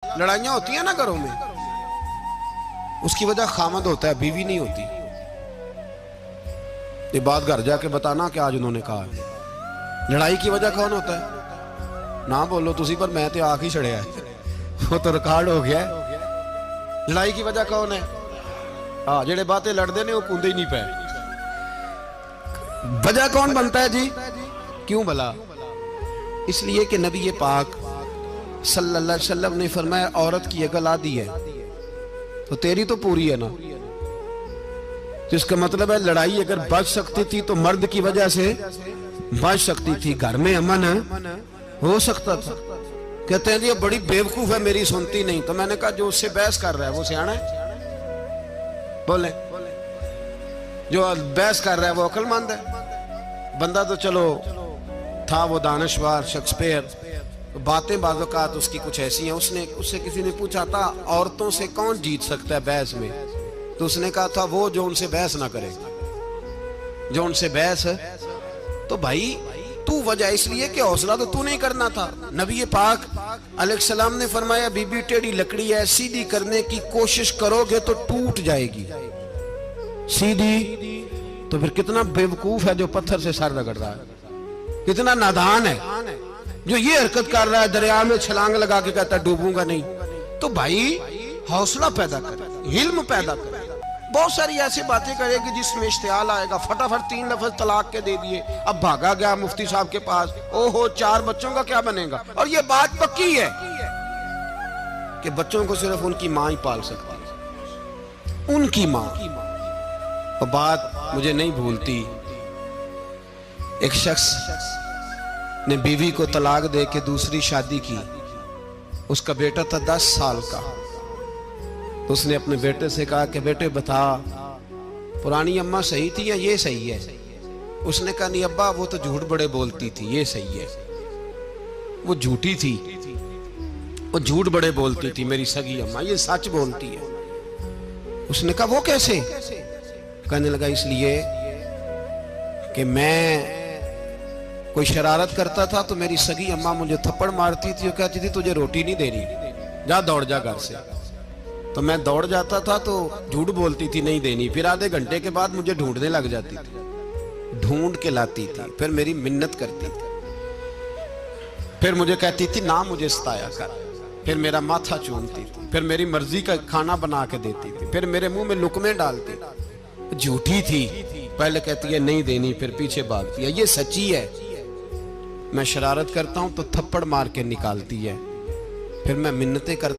لڑائیاں ہوتی ہیں نا گھروں میں، اس کی وجہ خامد ہوتا ہے، بیوی نہیں ہوتی۔ یہ بات گھر جا کے بتانا کہ آج انہوں نے کہا ہے۔ لڑائی کی وجہ کون ہوتا ہے؟ نہ بولو تسی، پر میں تے آنکھ ہی چھڑیا ہے، وہ تو ریکارڈ ہو گیا ہے۔ لڑائی کی وجہ کون ہے؟ جڑے باتیں لڑتے نے وہ پوندے ہی نہیں پے۔ وجہ کون بنتا ہے جی؟ کیوں بلا؟ اس لیے کہ نبی پاک صلی اللہ علیہ وسلم نے فرمایا عورت کی اگر آدھی ہے تو تیری تو پوری ہے نا۔ جس کا مطلب ہے لڑائی اگر بچ سکتی تھی تو مرد کی وجہ سے بچ سکتی تھی، گھر میں امن ہو سکتا تھا۔ کہتے ہیں یہ بڑی بیوقوف ہے، میری سنتی نہیں۔ تو میں نے کہا جو اس سے بحث کر رہا ہے وہ سیانا ہے؟ بولے جو بحث کر رہا ہے وہ عقل مند ہے؟ بندہ تو چلو تھا وہ دانشور شیکسپیئر، باتیں بعض اوقات اس کی کچھ ایسی ہیں۔ اس سے کسی نے پوچھا تھا عورتوں سے کون جیت سکتا ہے بحث میں، تو اس نے کہا تھا وہ جو ان سے بحث نہ کرے، جو ان سے بحث ہے۔ تو بھائی تو وجہ اس لیے کہ حوصلہ تو نہیں کرنا تھا۔ نبی پاک علیہ السلام نے فرمایا بی بی ٹیڑھی لکڑی ہے، سیدھی کرنے کی کوشش کرو گے تو ٹوٹ جائے گی۔ سیدھی تو پھر کتنا بیوقوف ہے جو پتھر سے سر رگڑ رہا ہے، کتنا نادان ہے جو یہ حرکت کر رہا ہے، دریا میں چھلانگ لگا کے کہتا ہے ڈوبوں گا نہیں۔ تو بھائی حوصلہ پیدا کر، علم پیدا کر۔ بہت ساری ایسی باتیں کرے گی جس میں اشتعال آئے گا، فٹافٹ 3 لفظ طلاق کے دے دیے، اب بھاگا گیا مفتی صاحب کے پاس، اوہو 4 بچوں کا کیا بنے گا؟ اور یہ بات پکی ہے کہ بچوں کو صرف ان کی ماں ہی پال سکتی ہے، ان کی ماں۔ اور بات مجھے نہیں بھولتی، ایک شخص نے بیوی کو طلاق دے کے دوسری شادی کی، اس کا بیٹا تھا 10 سال کا۔ اس نے اپنے بیٹے سے کہا کہ بیٹے بتا پرانی اماں صحیح تھی یا یہ صحیح ہے؟ اس نے کہا نہیں ابا وہ تو جھوٹ بڑے بولتی تھی، یہ صحیح ہے۔ وہ جھوٹی تھی، وہ جھوٹ بڑے بولتی تھی میری سگی اماں، یہ سچ بولتی ہے۔ اس نے کہا وہ کیسے؟ کہنے لگا اس لیے کہ میں کوئی شرارت کرتا تھا تو میری سگی اماں مجھے تھپڑ مارتی تھی، وہ کہتی تھی تجھے روٹی نہیں دینی، جا دوڑ جا گھر سے۔ تو میں دوڑ جاتا تھا تو جھوٹ بولتی تھی نہیں دینی، پھر آدھے گھنٹے کے بعد مجھے ڈھونڈنے لگ جاتی تھی، ڈھونڈ کے لاتی تھی، پھر میری منت کرتی تھی، پھر مجھے کہتی تھی نہ مجھے ستایا کر، پھر میرا ماتھا چومتی تھی، پھر میری مرضی کا کھانا بنا کے دیتی تھی، پھر میرے منہ میں لقمے ڈالتی تھی۔ جھوٹی تھی، پہلے کہتی ہے نہیں دینی، پھر پیچھے بھاگتی ہے۔ یہ سچی ہے، میں شرارت کرتا ہوں تو تھپڑ مار کے نکالتی ہے، پھر میں منتیں کرتا